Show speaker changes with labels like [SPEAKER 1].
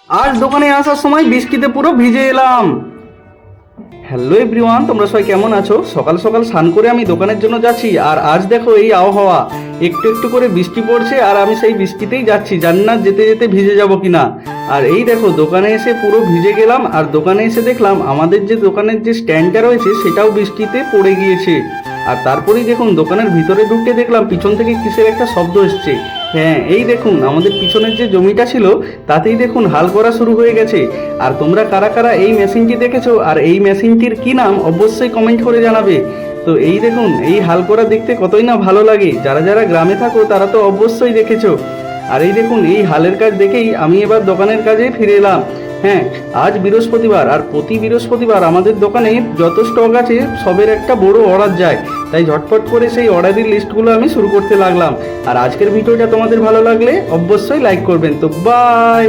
[SPEAKER 1] আজ দোকানে আসার সময় বৃষ্টিতে পুরো ভিজে এলাম। হ্যালো এভরিওয়ান, তোমরা সবাই কেমন আছো? সকাল সকাল স্নান করে আমি দোকানের জন্য যাচ্ছি, আর আজ দেখো এই আবহাওয়া, একটু একটু করে বৃষ্টি পড়ছে আর আমি সেই বৃষ্টিতেই যাচ্ছি, জানি না যেতে যেতে ভিজে যাব কিনা। আর এই দেখো দোকানে এসে পুরো ভিজে গেলাম, আর দোকানে এসে দেখলাম আমাদের যে দোকানের যে স্ট্যান্ডটা রয়েছে সেটাও বৃষ্টিতে পড়ে গিয়েছে। আর তারপরেই দেখুন দোকানের ভিতরে ঢুকে দেখলাম পিছন থেকে কিসের একটা শব্দ এসছে। হ্যাঁ, এই দেখুন আমাদের পিছনের যে জমিটা ছিল তাতেই দেখুন হাল করা শুরু হয়ে গেছে। আর তোমরা কারা কারা এই মেশিনটি দেখেছো আর এই মেশিনটির কি নাম অবশ্যই কমেন্ট করে জানাবে। তো এই দেখুন এই হাল করা দেখতে কতই না ভালো লাগে, যারা যারা গ্রামে থাকো তারা তো অবশ্যই দেখেছো। আর এই দেখুন এই হালের কাজ দেখেই আমি এবার দোকানের কাজে ফিরে এলাম। হ্যাঁ, আজ বৃহস্পতিবার, আর প্রতি বৃহস্পতিবার আমাদের দোকানে যত স্টক আছে সবের একটা বড় অর্ডার যায়, তাই ঝটপট করে সেই অর্ডারের লিস্টগুলো আমি শুরু করতে লাগলাম। আর আজকের ভিডিওটা তোমাদের ভালো লাগলে অবশ্যই লাইক করবেন। তো বাই।